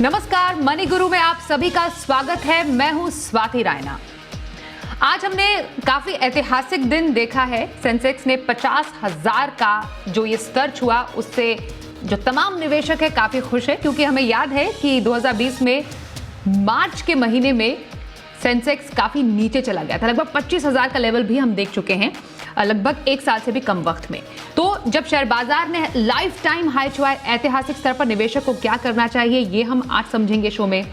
नमस्कार, मनी गुरु में आप सभी का स्वागत है। मैं हूं स्वाति रायना। आज हमने काफी ऐतिहासिक दिन देखा है। सेंसेक्स ने 50,000 का जो ये स्तर छुआ, उससे जो तमाम निवेशक है काफी खुश है, क्योंकि हमें याद है कि 2020 में मार्च के महीने में सेंसेक्स काफी नीचे चला गया था। लगभग 25,000 का लेवल भी हम देख चुके हैं, लगभग एक साल से भी कम वक्त में। तो जब शेयर बाजार ने लाइफ टाइम हाई छुआ, ऐतिहासिक स्तर पर निवेशक को क्या करना चाहिए, ये हम आज समझेंगे शो में।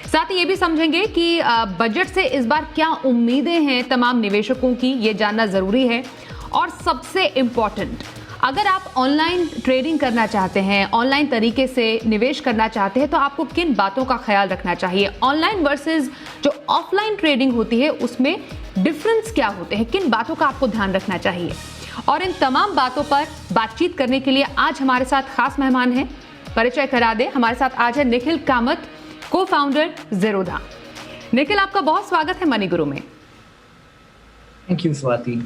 साथ ही ये भी समझेंगे कि बजट से इस बार क्या उम्मीदें हैं तमाम निवेशकों की, ये जानना जरूरी है। और सबसे इंपॉर्टेंट, अगर आप ऑनलाइन ट्रेडिंग करना चाहते हैं, ऑनलाइन तरीके से निवेश करना चाहते हैं, तो आपको किन बातों का ख्याल रखना चाहिए। ऑनलाइन वर्सेस जो ऑफलाइन ट्रेडिंग होती है, उसमें डिफरेंस क्या होते हैं, किन बातों का आपको ध्यान रखना चाहिए। और इन तमाम बातों पर बातचीत करने के लिए आज हमारे साथ खास मेहमान हैं। परिचय करा दे, हमारे साथ आज है निखिल कामत, को फाउंडर ज़ीरोधा। निखिल, आपका बहुत स्वागत है मनी गुरु में। Thank you Swati.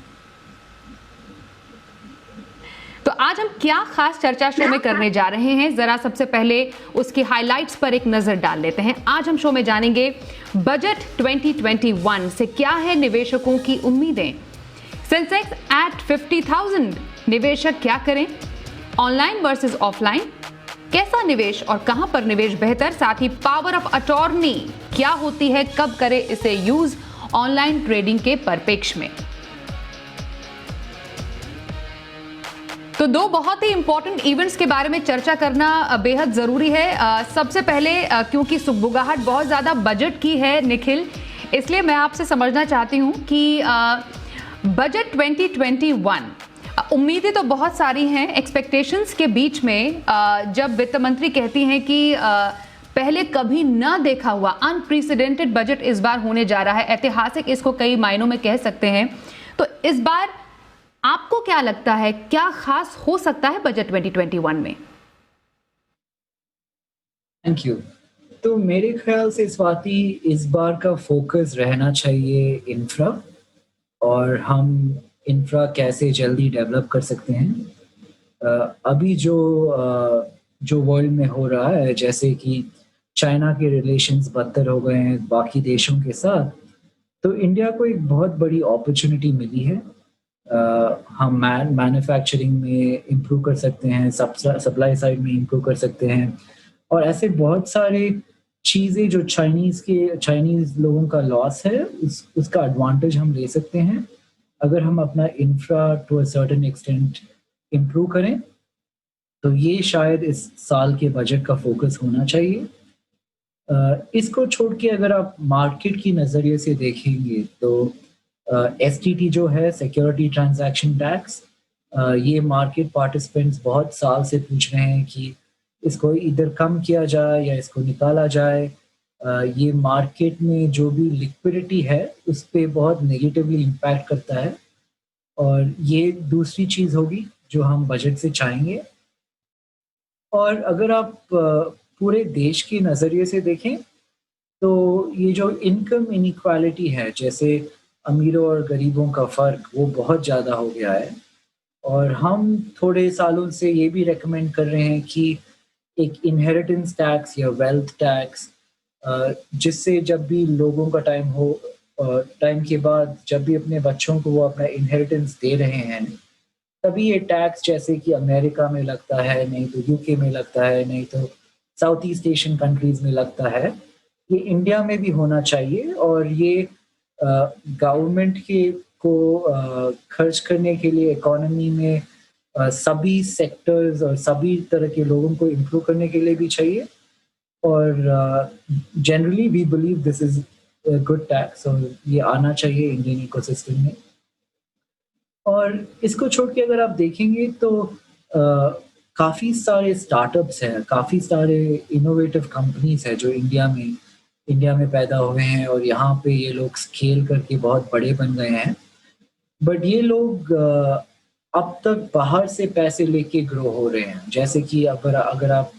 तो आज हम क्या खास चर्चा शो में करने जा रहे हैं, जरा सबसे पहले उसकी हाइलाइट्स पर एक नजर डाल लेते हैं। आज हम शो में जानेंगे बजट 2021 से क्या है निवेशकों की उम्मीदें। सेंसेक्स एट 50,000, निवेशक क्या करें, ऑनलाइन वर्सेस ऑफलाइन, कैसा निवेश और कहां पर निवेश बेहतर, साथ ही पावर ऑफ अटॉर्नी क्या होती है, कब करें इसे यूज ऑनलाइन ट्रेडिंग के परिप्रेक्ष्य में। तो दो बहुत ही इंपॉर्टेंट इवेंट्स के बारे में चर्चा करना बेहद जरूरी है। सबसे पहले क्योंकि सुगबुगाहट बहुत ज्यादा बजट की है निखिल, इसलिए मैं आपसे समझना चाहती हूं कि बजट 2021, उम्मीदें तो बहुत सारी हैं। एक्सपेक्टेशंस के बीच में जब वित्त मंत्री कहती हैं कि पहले कभी न देखा हुआ अनप्रेसिडेंटेड बजट इस बार होने जा रहा है, ऐतिहासिक इसको कई मायनों में कह सकते हैं, तो इस बार आपको क्या लगता है, क्या खास हो सकता है बजट 2021 में? Thank you. तो मेरे ख्याल से स्वाति, इस बार का फोकस रहना चाहिए इंफ्रा, और हम इंफ्रा कैसे जल्दी डेवलप कर सकते हैं। अभी जो वर्ल्ड में हो रहा है, जैसे कि चाइना के रिलेशंस बदतर हो गए हैं बाकी देशों के साथ, तो इंडिया को एक बहुत बड़ी अपॉर्चुनिटी मिली है। हम मैन्युफैक्चरीज में इम्प्रूव कर सकते हैं, सप्लाई साइड में इम्प्रूव कर सकते हैं, और ऐसे बहुत सारे चीज़ें जो चाइनीज़ लोगों का लॉस है, उसका एडवांटेज हम ले सकते हैं अगर हम अपना infra to a certain extent improve करें। तो ये शायद इस साल के बजट का फोकस होना चाहिए। इसको छोड़ के अगर आप मार्केट की नज़रिए से देखेंगे तो STT जो है, सिक्योरिटी ट्रांजैक्शन टैक्स, ये मार्केट पार्टिसिपेंट्स बहुत साल से पूछ रहे हैं कि इसको इधर कम किया जाए या इसको निकाला जाए। ये मार्केट में जो भी लिक्विडिटी है उस पर बहुत नेगेटिवली इम्पैक्ट करता है, और ये दूसरी चीज़ होगी जो हम बजट से चाहेंगे। और अगर आप पूरे देश के नज़रिए से देखें तो ये जो इनकम इनइक्वालिटी है, जैसे अमीरों और गरीबों का फ़र्क, वो बहुत ज़्यादा हो गया है। और हम थोड़े सालों से ये भी रेकमेंड कर रहे हैं कि एक इनहेरिटेंस टैक्स या वेल्थ टैक्स, जिससे जब भी लोगों का टाइम के बाद जब भी अपने बच्चों को वो अपना इनहेरिटेंस दे रहे हैं, तभी ये टैक्स, जैसे कि अमेरिका में लगता है, नहीं तो यूके में लगता है, नहीं तो साउथ ईस्ट एशियन कंट्रीज़ में लगता है, ये इंडिया में भी होना चाहिए। और ये गवर्नमेंट को खर्च करने के लिए इकोनॉमी में सभी सेक्टर्स और सभी तरह के लोगों को इम्प्रूव करने के लिए भी चाहिए। और generally we believe this is good tax, और ये आना चाहिए इंडियन इकोसिस्टम में। और इसको छोड़ के अगर आप देखेंगे तो काफ़ी सारे स्टार्टअप्स हैं, काफ़ी सारे इनोवेटिव कंपनीज हैं जो इंडिया में पैदा हुए हैं, और यहाँ पे ये लोग स्केल करके बहुत बड़े बन गए हैं। बट ये लोग अब तक बाहर से पैसे लेके ग्रो हो रहे हैं। जैसे कि अगर आप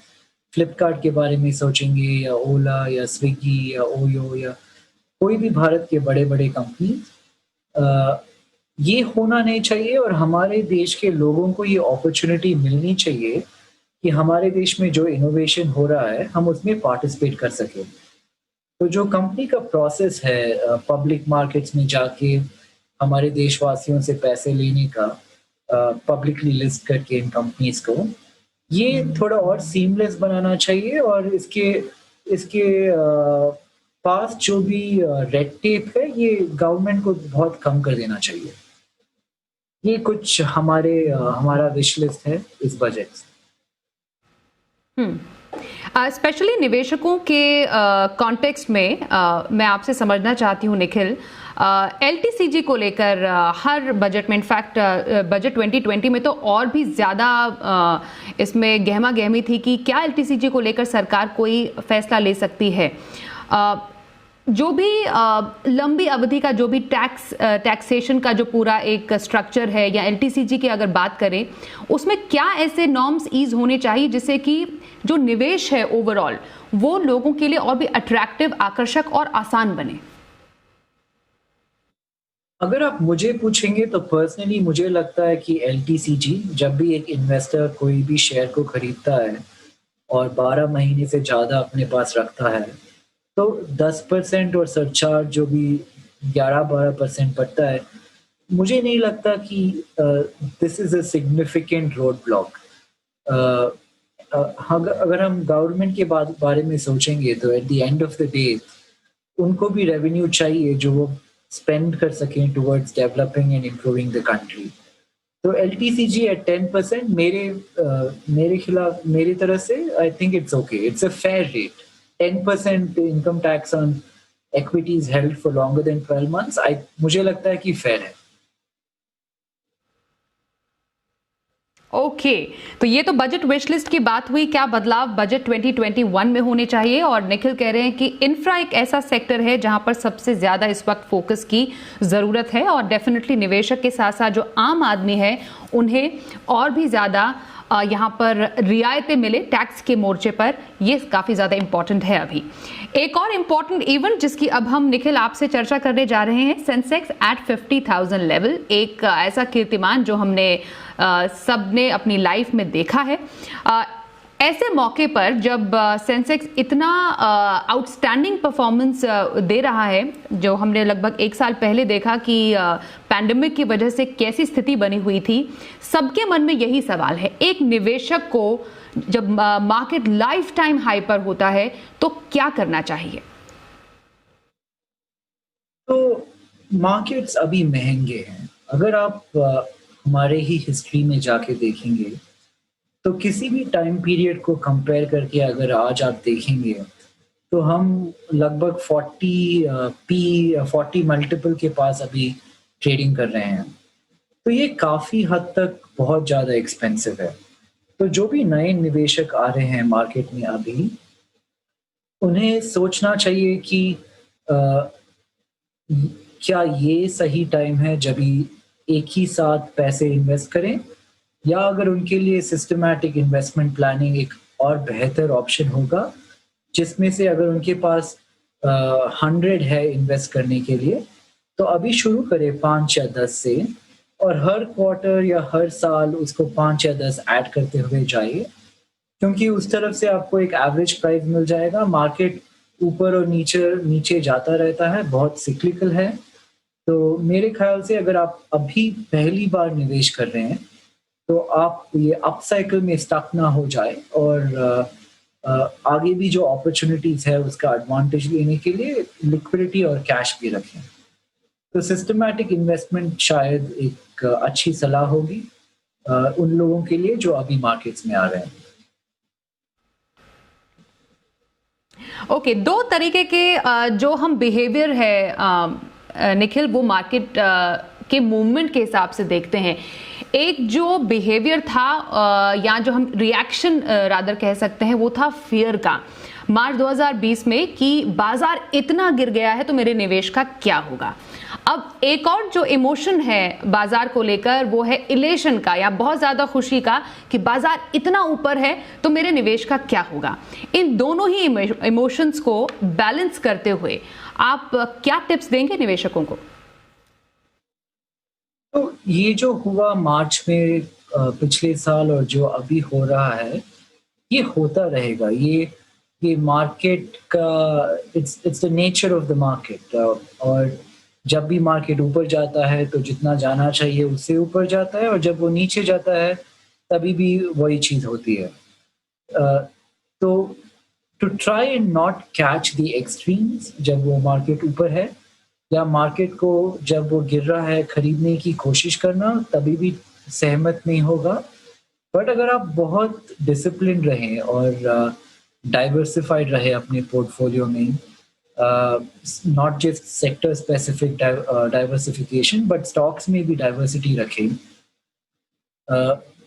फ्लिपकार्ट के बारे में सोचेंगे, या ओला या स्विगी या ओयो या कोई भी भारत के बड़े बड़े कंपनी, ये होना नहीं चाहिए और हमारे देश के लोगों को ये अपॉर्चुनिटी मिलनी चाहिए कि हमारे देश में जो इनोवेशन हो रहा है, हम उसमें पार्टिसिपेट कर सकें। तो जो कंपनी का प्रोसेस है पब्लिक मार्केट्स में जाके हमारे देशवासियों से पैसे लेने का पब्लिकली लिस्ट करके इन कंपनीज को, ये थोड़ा और सीमलेस बनाना चाहिए और इसके इसके पास जो भी रेड टेप है, ये गवर्नमेंट को बहुत कम कर देना चाहिए। ये कुछ हमारा विश लिस्ट है इस बजट से। स्पेशली निवेशकों के कॉन्टेक्स्ट में मैं आपसे समझना चाहती हूँ निखिल, एलटीसीजी को लेकर हर बजट में, इनफैक्ट बजट 2020 में तो और भी ज़्यादा इसमें गहमा गहमी थी कि क्या एलटीसीजी को लेकर सरकार कोई फैसला ले सकती है। जो भी लंबी अवधि का जो भी टैक्सेशन का जो पूरा एक स्ट्रक्चर है या एलटीसीजी की अगर बात करें, उसमें क्या ऐसे नॉर्म्स ईज होने चाहिए जिससे कि जो निवेश है ओवरऑल वो लोगों के लिए और भी अट्रैक्टिव, आकर्षक और आसान बने। अगर आप मुझे पूछेंगे तो पर्सनली मुझे लगता है कि एलटीसीजी, जब भी एक इन्वेस्टर कोई भी शेयर को खरीदता है और 12 महीने से ज़्यादा अपने पास रखता है, तो 10% और सरचार्ज जो भी 11-12% पड़ता है, मुझे नहीं लगता कि this is a significant road block. अगर हम गवर्नमेंट के बारे में सोचेंगे तो at the end of the day उनको भी रेवेन्यू चाहिए जो वो स्पेंड कर सकें towards developing and improving the country. तो एलटीसीजी एट 10% मेरी तरह से I think it's okay, it's a fair rate. 10% income tax on equities held for longer than 12 months, मुझे लगता है कि फेयर है। ओके, तो ये तो बजट विश लिस्ट की बात हुई। क्या बदलाव बजट 2021 में होने चाहिए? और निखिल कह रहे हैं कि इंफ्रा एक ऐसा सेक्टर है जहां पर सबसे ज्यादा इस वक्त फोकस की जरूरत है और डेफिनेटली निवेशक के साथ साथ जो आम आदमी है उन्हें और भी ज्यादा यहाँ पर रियायतें मिले टैक्स के मोर्चे पर, ये काफ़ी ज़्यादा इंपॉर्टेंट है। अभी एक और इम्पॉर्टेंट इवेंट जिसकी अब हम निखिल आपसे चर्चा करने जा रहे हैं, सेंसेक्स एट 50,000 लेवल, एक ऐसा कीर्तिमान जो हमने सबने अपनी लाइफ में देखा है। ऐसे मौके पर जब सेंसेक्स इतना आउटस्टैंडिंग परफॉर्मेंस दे रहा है, जो हमने लगभग एक साल पहले देखा कि पैंडेमिक की वजह से कैसी स्थिति बनी हुई थी, सबके मन में यही सवाल है, एक निवेशक को जब मार्केट लाइफ टाइम हाई पर होता है तो क्या करना चाहिए? तो मार्केट्स अभी महंगे हैं। अगर आप हमारे ही हिस्ट्री में जाके देखेंगे तो किसी भी टाइम पीरियड को कंपेयर करके अगर आज आप देखेंगे तो हम लगभग 40 मल्टीपल के पास अभी ट्रेडिंग कर रहे हैं। तो ये काफ़ी हद तक बहुत ज़्यादा एक्सपेंसिव है। तो जो भी नए निवेशक आ रहे हैं मार्केट में अभी, उन्हें सोचना चाहिए कि क्या ये सही टाइम है जब एक ही साथ पैसे इन्वेस्ट करें, या अगर उनके लिए सिस्टमैटिक इन्वेस्टमेंट प्लानिंग एक और बेहतर ऑप्शन होगा, जिसमें से अगर उनके पास 100 है इन्वेस्ट करने के लिए तो अभी शुरू करें 5 या 10 से, और हर क्वार्टर या हर साल उसको 5 या 10 ऐड करते हुए जाइए, क्योंकि उस तरफ से आपको एक एवरेज प्राइस मिल जाएगा। मार्केट ऊपर और नीचे जाता रहता है, बहुत सिक्लिकल है। तो मेरे ख्याल से अगर आप अभी पहली बार निवेश कर रहे हैं तो आप ये अप साइकिल में स्टक ना हो जाए और आगे भी जो अपॉर्चुनिटीज है उसका एडवांटेज लेने के लिए लिक्विडिटी और कैश भी रखें। तो सिस्टमैटिक इन्वेस्टमेंट शायद एक अच्छी सलाह होगी उन लोगों के लिए जो अभी मार्केट्स में आ रहे हैं। ओके, दो तरीके के जो हम बिहेवियर है निखिल, वो मार्केट के मूवमेंट के हिसाब से देखते हैं। एक जो बिहेवियर था या जो हम रिएक्शन रादर कह सकते हैं, वो था फियर का मार्च 2020 में कि बाजार इतना गिर गया है तो मेरे निवेश का क्या होगा। अब एक और जो इमोशन है बाजार को लेकर वो है इलेशन का या बहुत ज्यादा खुशी का कि बाजार इतना ऊपर है तो मेरे निवेश का क्या होगा। इन दोनों ही इमोशंस को बैलेंस करते हुए आप क्या टिप्स देंगे निवेशकों को? तो ये जो हुआ मार्च में पिछले साल और जो अभी हो रहा है, ये होता रहेगा। ये मार्केट का it's the nature of the market. और जब भी मार्केट ऊपर जाता है तो जितना जाना चाहिए उससे ऊपर जाता है, और जब वो नीचे जाता है तभी भी वही चीज़ होती है। तो to try and not catch the extremes जब वो मार्केट ऊपर है, या मार्केट को जब वो गिर रहा है खरीदने की कोशिश करना, तभी भी सहमत नहीं होगा। बट अगर आप बहुत डिसिप्लिन रहें और डाइवर्सिफाइड रहे अपने पोर्टफोलियो में, not just sector specific diversification but stocks में भी डाइवर्सिटी रखें।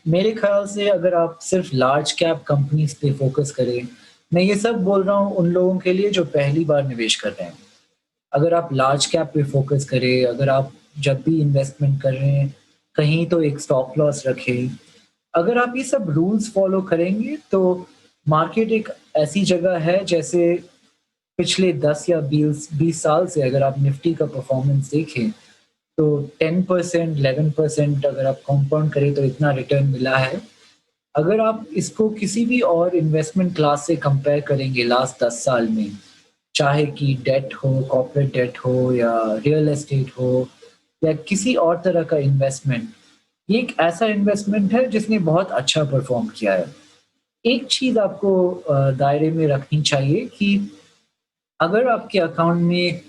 मेरे ख्याल से अगर आप सिर्फ लार्ज कैप कंपनीज पे फोकस करें, मैं ये सब बोल रहा हूँ उन लोगों के लिए जो पहली बार निवेश कर रहे हैं। अगर आप लार्ज कैप पे फोकस करें, अगर आप जब भी इन्वेस्टमेंट कर रहे हैं कहीं तो एक स्टॉप लॉस रखें। अगर आप ये सब रूल्स फॉलो करेंगे तो मार्केट एक ऐसी जगह है, जैसे पिछले 10 या 20 साल से अगर आप निफ्टी का परफॉर्मेंस देखें तो 10%, 11% अगर आप कंपाउंड करें तो इतना रिटर्न मिला है। अगर आप इसको किसी भी और इन्वेस्टमेंट क्लास से कंपेयर करेंगे लास्ट 10 साल में, चाहे कि डेट हो, कॉर्पोरेट डेट हो, या रियल एस्टेट हो, या किसी और तरह का इन्वेस्टमेंट, ये एक ऐसा इन्वेस्टमेंट है जिसने बहुत अच्छा परफॉर्म किया है। एक चीज़ आपको दायरे में रखनी चाहिए कि अगर आपके अकाउंट में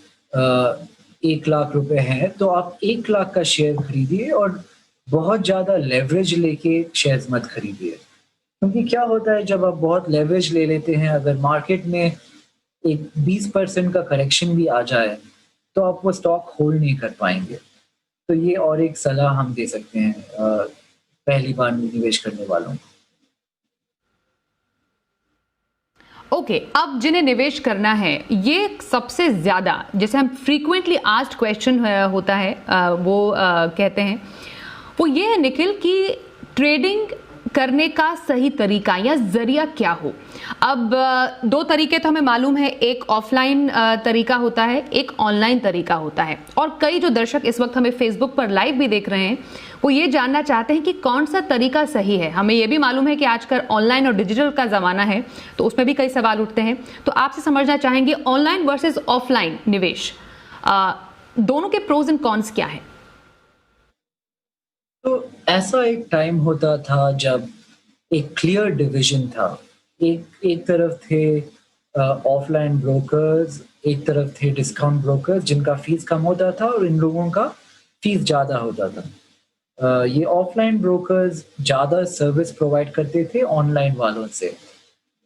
1 लाख रुपए हैं तो आप 1 लाख का शेयर खरीदिए, और बहुत ज़्यादा लेवरेज लेके शेयर्स मत खरीदिए। क्योंकि क्या होता है जब आप बहुत लेवरेज ले लेते हैं, अगर मार्केट में एक 20% का करेक्शन भी आ जाए तो आप वो स्टॉक होल्ड नहीं कर पाएंगे। तो ये और एक सलाह हम दे सकते हैं पहली बार निवेश करने वालों को। ओके, अब जिन्हें निवेश करना है, ये सबसे ज्यादा जैसे हम फ्रीक्वेंटली आस्क्ड क्वेश्चन होता है, वो कहते हैं, वो ये है निखिल कि ट्रेडिंग करने का सही तरीका या जरिया क्या हो। अब दो तरीके तो हमें मालूम है, एक ऑफलाइन तरीका होता है, एक ऑनलाइन तरीका होता है। और कई जो दर्शक इस वक्त हमें फेसबुक पर लाइव भी देख रहे हैं, वो ये जानना चाहते हैं कि कौन सा तरीका सही है। हमें ये भी मालूम है कि आजकल ऑनलाइन और डिजिटल का जमाना है, तो उसमें भी कई सवाल उठते हैं। तो आपसे समझना चाहेंगे ऑनलाइन वर्सेस ऑफलाइन निवेश, दोनों के प्रोज एंड कॉन्स क्या है। तो ऐसा एक टाइम होता था जब एक क्लियर डिवीजन था। एक तरफ थे ऑफलाइन ब्रोकर्स, एक तरफ थे डिस्काउंट ब्रोकर्स जिनका फीस कम होता था और इन लोगों का फीस ज़्यादा होता था। ये ऑफलाइन ब्रोकर्स ज़्यादा सर्विस प्रोवाइड करते थे ऑनलाइन वालों से,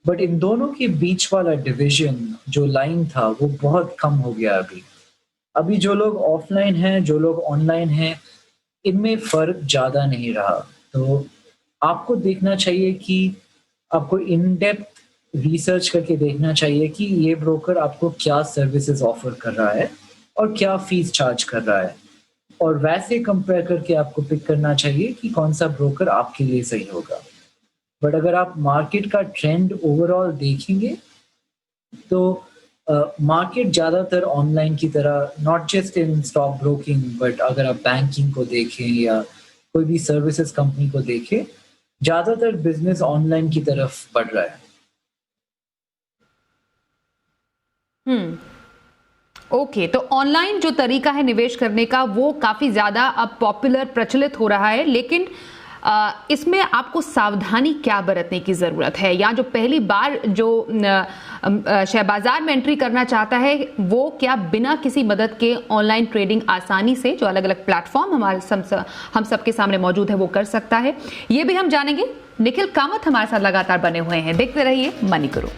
बट इन दोनों के बीच वाला डिवीजन जो लाइन था वो बहुत कम हो गया। अभी जो लोग ऑफलाइन हैं, जो लोग ऑनलाइन हैं, इनमें फ़र्क ज़्यादा नहीं रहा। तो आपको देखना चाहिए कि आपको इन डेप्थ रिसर्च करके देखना चाहिए कि ये ब्रोकर आपको क्या सर्विसेज ऑफर कर रहा है और क्या फीस चार्ज कर रहा है, और वैसे कंपेयर करके आपको पिक करना चाहिए कि कौन सा ब्रोकर आपके लिए सही होगा। बट अगर आप मार्केट का ट्रेंड ओवरऑल देखेंगे तो मार्केट ज़्यादातर ऑनलाइन की तरह, not just in stock broking but अगर आप बैंकिंग को देखें या कोई भी सर्विसेज कंपनी को देखें, ज़्यादातर बिजनेस ऑनलाइन की तरफ बढ़ रहा है। ओके, तो ऑनलाइन जो तरीका है निवेश करने का वो काफी ज्यादा अब पॉपुलर, प्रचलित हो रहा है, लेकिन इसमें आपको सावधानी क्या बरतने की जरूरत है, या जो पहली बार जो शेयर बाजार में एंट्री करना चाहता है वो क्या बिना किसी मदद के ऑनलाइन ट्रेडिंग आसानी से, जो अलग अलग प्लेटफॉर्म हम सबके सामने मौजूद है, वो कर सकता है, ये भी हम जानेंगे। निखिल कामत हमारे साथ लगातार बने हुए हैं, देखते रहिए मनी गुरु।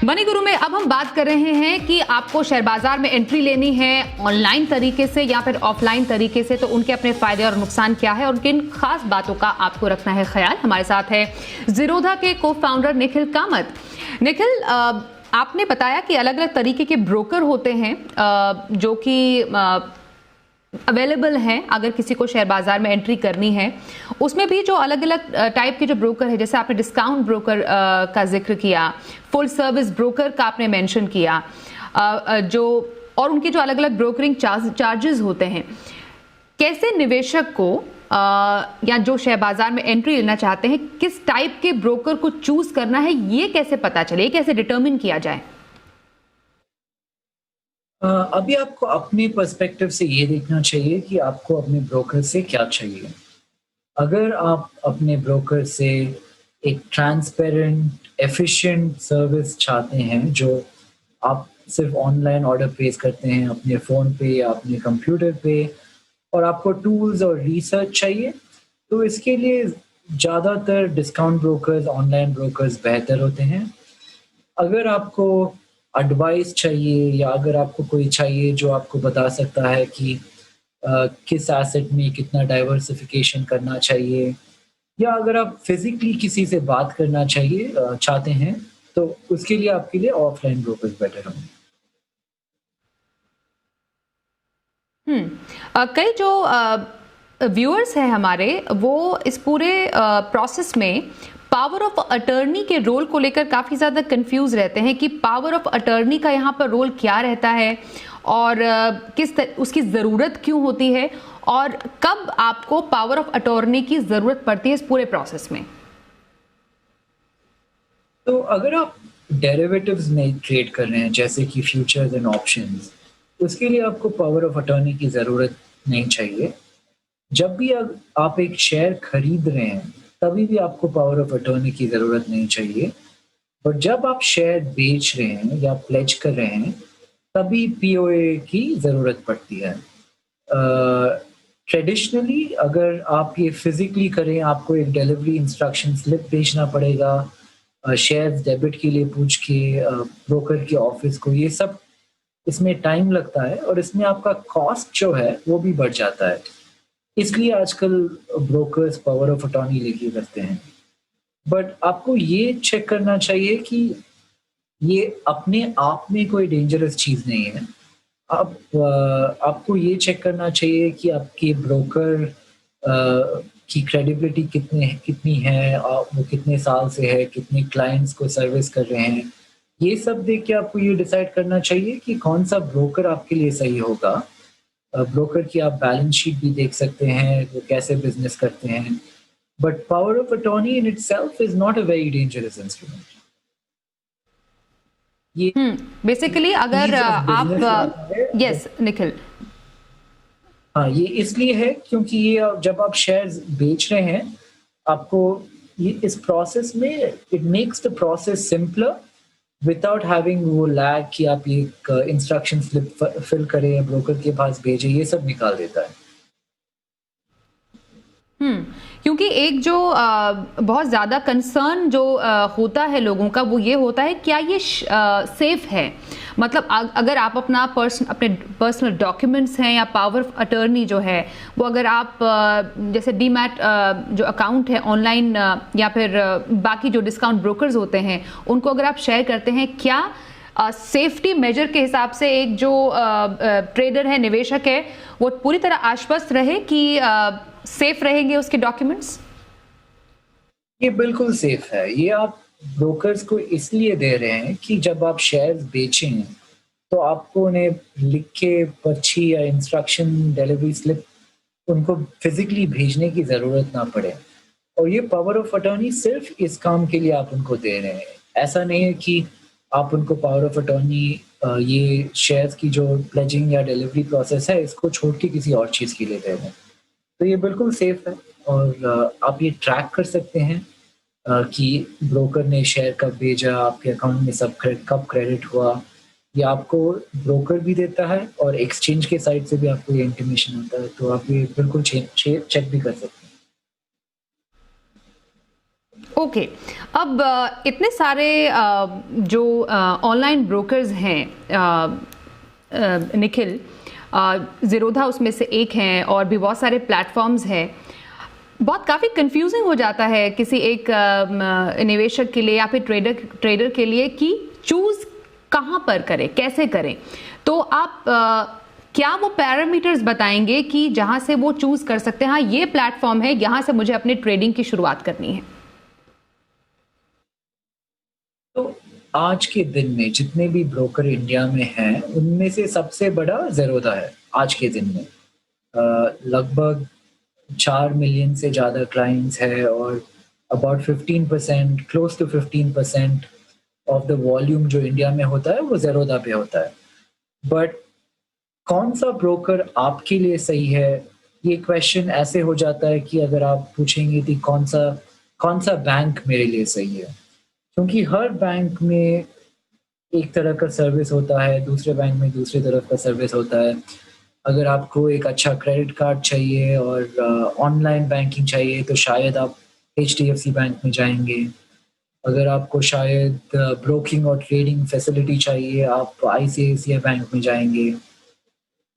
मनी गुरु में अब हम बात कर रहे हैं कि आपको शेयर बाजार में एंट्री लेनी है ऑनलाइन तरीके से या फिर ऑफलाइन तरीके से, तो उनके अपने फायदे और नुकसान क्या है और किन खास बातों का आपको रखना है ख्याल। हमारे साथ है जीरोधा के को फाउंडर निखिल कामत। निखिल, आपने बताया कि अलग अलग तरीके के ब्रोकर होते हैं जो कि अवेलेबल हैं अगर किसी को शेयर बाजार में एंट्री करनी है। उसमें भी जो अलग अलग टाइप के जो ब्रोकर है, जैसे आपने डिस्काउंट ब्रोकर का जिक्र किया, फुल सर्विस ब्रोकर का आपने मेंशन किया, जो और उनके जो अलग अलग ब्रोकरिंग चार्जेस होते हैं, कैसे निवेशक को या जो शेयर बाजार में एंट्री लेना चाहते हैं किस टाइप के ब्रोकर को चूज करना है, ये कैसे पता चले, ये कैसे डिटरमिन किया जाए? अभी आपको अपने पर्सपेक्टिव से ये देखना चाहिए कि आपको अपने ब्रोकर से क्या चाहिए। अगर आप अपने ब्रोकर से एक ट्रांसपेरेंट एफिशिएंट सर्विस चाहते हैं, जो आप सिर्फ ऑनलाइन ऑर्डर प्लेस करते हैं अपने फ़ोन पे या अपने कंप्यूटर पे, और आपको टूल्स और रिसर्च चाहिए, तो इसके लिए ज़्यादातर डिस्काउंट ब्रोकर्स, ऑनलाइन ब्रोकर्स बेहतर होते हैं। अगर आपको एडवाइस चाहिए या अगर आपको कोई चाहिए जो आपको बता सकता है कि किस एसेट में कितना डाइवर्सिफिकेशन करना चाहिए, या अगर आप फिजिकली किसी से बात करना चाहते हैं, तो उसके लिए आपके लिए ऑफलाइन ब्रोकर्स बेटर होंगे। कई जो व्यूअर्स हैं हमारे, वो इस पूरे प्रोसेस में पावर ऑफ अटर्नी के रोल को लेकर काफ़ी ज़्यादा कंफ्यूज रहते हैं कि पावर ऑफ अटर्नी का यहाँ पर रोल क्या रहता है और उसकी ज़रूरत क्यों होती है, और कब आपको पावर ऑफ अटर्नी की ज़रूरत पड़ती है इस पूरे प्रोसेस में। तो अगर आप डेरिवेटिव्स में ट्रेड कर रहे हैं, जैसे कि फ्यूचर्स एंड ऑप्शंस, उसके लिए आपको पावर ऑफ अटर्नी की ज़रूरत नहीं चाहिए। जब भी आप एक शेयर खरीद रहे हैं, तभी भी आपको पावर ऑफ अटर्नी की ज़रूरत नहीं चाहिए। और जब आप शेयर बेच रहे हैं या प्लेज कर रहे हैं, तभी पीओए की ज़रूरत पड़ती है। ट्रेडिशनली अगर आप ये फिजिकली करें, आपको एक डिलीवरी इंस्ट्रक्शन स्लिप भेजना पड़ेगा, शेयर्स डेबिट के लिए पूछ के ब्रोकर के ऑफिस को, ये सब इसमें टाइम लगता है और इसमें आपका कॉस्ट जो है वो भी बढ़ जाता है। इसलिए आजकल ब्रोकर्स पावर ऑफ अटॉर्नी लेके करते हैं। बट आपको ये चेक करना चाहिए कि ये अपने आप में कोई डेंजरस चीज़ नहीं है। आपको ये चेक करना चाहिए कि आपके ब्रोकर की क्रेडिबिलिटी कितनी है, वो कितने साल से है, कितने क्लाइंट्स को सर्विस कर रहे हैं। ये सब देख के आपको ये डिसाइड करना चाहिए कि कौन सा ब्रोकर आपके लिए सही होगा। ब्रोकर की आप बैलेंस शीट भी देख सकते हैं, वो कैसे बिजनेस करते हैं। But power of attorney in itself is not a very dangerous instrument. ये बेसिकली अगर आप यस निखिल, हाँ, ये इसलिए है क्योंकि ये जब आप शेयर्स बेच रहे हैं, आपको ये इस प्रोसेस में it makes the process simpler without having वो लैग कि आप ये इंस्ट्रक्शन स्लिप फिल करें, ब्रोकर के पास भेजें, ये सब निकाल देता है। क्योंकि एक जो बहुत ज़्यादा कंसर्न जो होता है लोगों का, वो ये होता है क्या ये सेफ है। मतलब अगर आप अपने पर्सनल डॉक्यूमेंट्स हैं या पावर ऑफ अटर्नी जो है वो अगर आप जैसे डीमैट जो अकाउंट है ऑनलाइन या फिर बाकी जो डिस्काउंट ब्रोकर्स होते हैं उनको अगर आप शेयर करते हैं, क्या सेफ्टी मेजर के हिसाब से एक जो ट्रेडर है, निवेशक है, वो पूरी तरह आश्वस्त रहे कि सेफ रहेंगे उसके डॉक्यूमेंट्स? ये बिल्कुल सेफ है। ये आप ब्रोकर्स को इसलिए दे रहे हैं कि जब आप शेयर्स बेचें तो आपको उन्हें लिख के पर्ची या इंस्ट्रक्शन डिलीवरी स्लिप उनको फिजिकली भेजने की ज़रूरत ना पड़े। और ये पावर ऑफ अटॉर्नी सिर्फ इस काम के लिए आप उनको दे रहे हैं। ऐसा नहीं है कि आप उनको पावर ऑफ अटॉर्नी ये शेयर्स की जो प्लेजिंग या डिलीवरी प्रोसेस है इसको छोड़ के किसी और चीज़ के लिए दे रहे हैं। तो ये बिल्कुल सेफ है और आप ये ट्रैक कर सकते हैं कि ब्रोकर ने शेयर कब भेजा, आपके अकाउंट में सब कब क्रेडिट हुआ। ये आपको ब्रोकर भी देता है और एक्सचेंज के साइड से भी आपको ये इंटीमेशन होता है, तो आप ये बिल्कुल चेक भी कर सकते हैं। ओके, अब इतने सारे जो ऑनलाइन ब्रोकर्स हैं निखिल, ज़ीरोधा उसमें से एक हैं और भी बहुत सारे प्लेटफॉर्म्स हैं, बहुत काफ़ी कंफ्यूजिंग हो जाता है किसी एक निवेशक के लिए या फिर ट्रेडर के लिए कि चूज़ कहाँ पर करें, कैसे करें। तो आप क्या वो पैरामीटर्स बताएंगे कि जहां से वो चूज कर सकते हैं, हाँ ये प्लेटफॉर्म है, यहां से मुझे अपनी ट्रेडिंग की शुरुआत करनी है? तो आज के दिन में जितने भी ब्रोकर इंडिया में हैं, उनमें से सबसे बड़ा ज़ेरोधा है आज के दिन में। लगभग 4 मिलियन से ज़्यादा क्लाइंट्स है और about 15%, close to 15% of the volume जो इंडिया में होता है वो ज़ेरोधा पे होता है। बट कौन सा ब्रोकर आपके लिए सही है, ये क्वेश्चन ऐसे हो जाता है कि अगर आप पूछेंगे कि कौन सा बैंक मेरे लिए सही है, क्योंकि हर बैंक में एक तरह का सर्विस होता है, दूसरे बैंक में दूसरे तरफ का सर्विस होता है। अगर आपको एक अच्छा क्रेडिट कार्ड चाहिए और ऑनलाइन बैंकिंग चाहिए तो शायद आप एचडीएफसी बैंक में जाएंगे। अगर आपको शायद ब्रोकिंग और ट्रेडिंग फैसिलिटी चाहिए, आप आईसीआईसीआई बैंक में जाएंगे।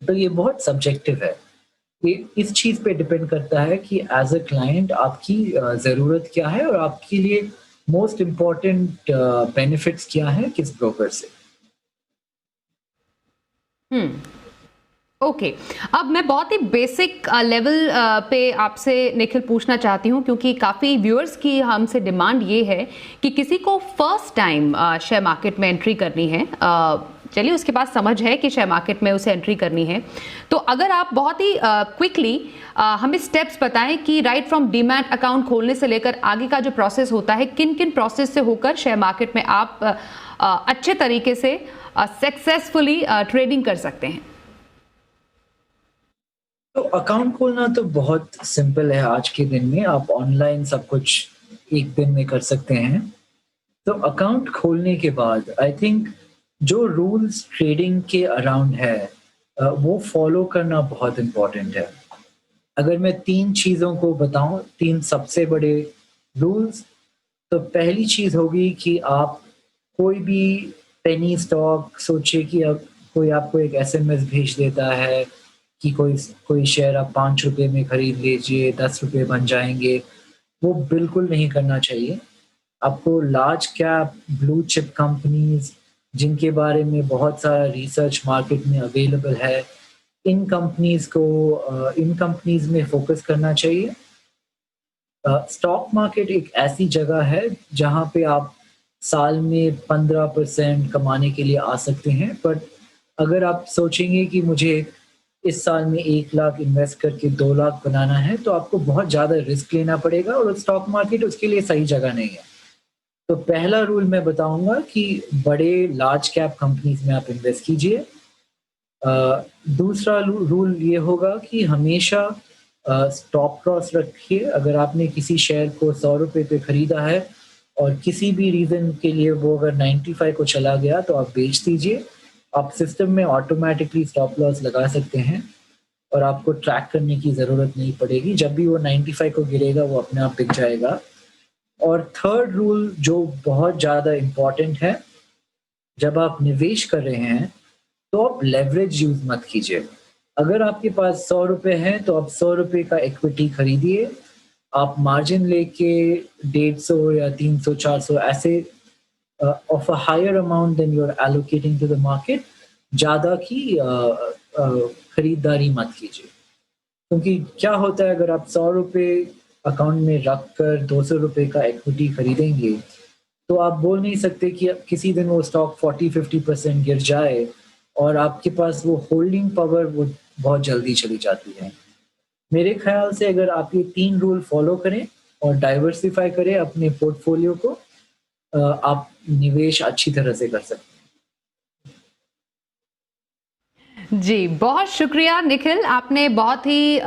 तो ये बहुत सब्जेक्टिव है। ये इस चीज़ पे डिपेंड करता है कि एज अ क्लाइंट आपकी ज़रूरत क्या है और आपके लिए मोस्ट इम्पॉर्टेंट बेनिफिट्स क्या है किस ब्रोकर से। ओके अब मैं बहुत ही बेसिक लेवल पे आपसे निखिल पूछना चाहती हूँ, क्योंकि काफ़ी व्यूअर्स की हमसे डिमांड ये है कि किसी को फर्स्ट टाइम शेयर मार्केट में एंट्री करनी है। चलिए उसके पास समझ है कि शेयर मार्केट में उसे एंट्री करनी है, तो अगर आप बहुत ही क्विकली हमें स्टेप्स बताएं कि राइट फ्रॉम डीमैट अकाउंट खोलने से लेकर आगे का जो प्रोसेस होता है, किन किन प्रोसेस से होकर शेयर मार्केट में आप अच्छे तरीके से सक्सेसफुली ट्रेडिंग कर सकते हैं। तो अकाउंट खोलना तो बहुत सिंपल है। आज के दिन में आप ऑनलाइन सब कुछ एक दिन में कर सकते हैं। तो अकाउंट खोलने के बाद आई थिंक जो रूल्स ट्रेडिंग के अराउंड है वो फॉलो करना बहुत इम्पोर्टेंट है। अगर मैं 3 चीज़ों को बताऊं, 3 सबसे बड़े रूल्स, तो पहली चीज़ होगी कि आप कोई भी पेनी स्टॉक सोचिए कि अब कोई आपको एक एसएमएस भेज देता है कि कोई शेयर आप 5 रुपये में खरीद लीजिए, 10 रुपये बन जाएंगे, वो बिल्कुल नहीं करना चाहिए। आपको large cap blue chip companies जिनके बारे में बहुत सारा रिसर्च मार्केट में अवेलेबल है, इन कंपनीज में फोकस करना चाहिए। स्टॉक मार्केट एक ऐसी जगह है जहां पे आप साल में 15% कमाने के लिए आ सकते हैं, बट अगर आप सोचेंगे कि मुझे इस साल में 1 लाख इन्वेस्ट करके 2 लाख बनाना है, तो आपको बहुत ज़्यादा रिस्क लेना पड़ेगा और स्टॉक मार्केट उसके लिए सही जगह नहीं है। तो पहला रूल मैं बताऊंगा कि बड़े लार्ज कैप कंपनीज में आप इन्वेस्ट कीजिए। दूसरा रूल ये होगा कि हमेशा स्टॉप लॉस रखिए। अगर आपने किसी शेयर को 100 रुपये पे खरीदा है और किसी भी रीज़न के लिए वो अगर 95 को चला गया तो आप बेच दीजिए। आप सिस्टम में ऑटोमेटिकली स्टॉप लॉस लगा सकते हैं और आपको ट्रैक करने की ज़रूरत नहीं पड़ेगी। जब भी वो 95 को गिरेगा वो अपने आप बिक जाएगा। और थर्ड रूल जो बहुत ज़्यादा इम्पॉर्टेंट है, जब आप निवेश कर रहे हैं तो आप लेवरेज यूज़ मत कीजिए। अगर आपके पास 100 रुपये हैं तो आप 100 रुपये का इक्विटी खरीदिए। आप मार्जिन लेके 150 या 300 400 ऐसे of a higher amount than you're allocating to the market, ज़्यादा की खरीदारी मत कीजिए। क्योंकि क्या होता है, अगर आप 100 रुपये अकाउंट में रख कर 200 रुपये का इक्विटी खरीदेंगे तो आप बोल नहीं सकते कि किसी दिन वो स्टॉक 40-50% गिर जाए और आपके पास वो होल्डिंग पावर वो बहुत जल्दी चली जाती है। मेरे ख्याल से अगर आप ये 3 रूल फॉलो करें और डाइवर्सिफाई करें अपने पोर्टफोलियो को, आप निवेश अच्छी तरह से कर सकते हैं। जी बहुत शुक्रिया निखिल, आपने बहुत ही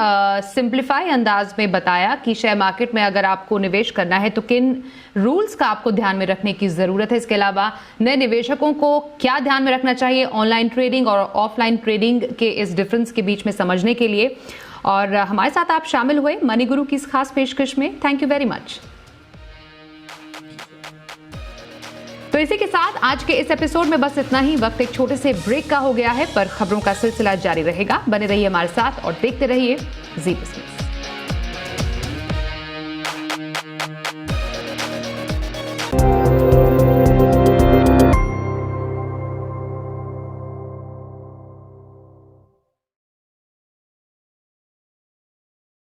सिंप्लीफाई अंदाज में बताया कि शेयर मार्केट में अगर आपको निवेश करना है तो किन रूल्स का आपको ध्यान में रखने की ज़रूरत है। इसके अलावा नए निवेशकों को क्या ध्यान में रखना चाहिए ऑनलाइन ट्रेडिंग और ऑफलाइन ट्रेडिंग के इस डिफरेंस के बीच में समझने के लिए, और हमारे साथ आप शामिल हुए मनी गुरु की इस खास पेशकश में। Thank you very much. तो इसी के साथ आज के इस एपिसोड में बस इतना ही। वक्त एक छोटे से ब्रेक का हो गया है, पर खबरों का सिलसिला जारी रहेगा। बने रहिए हमारे साथ और देखते रहिए जी बिजनेस।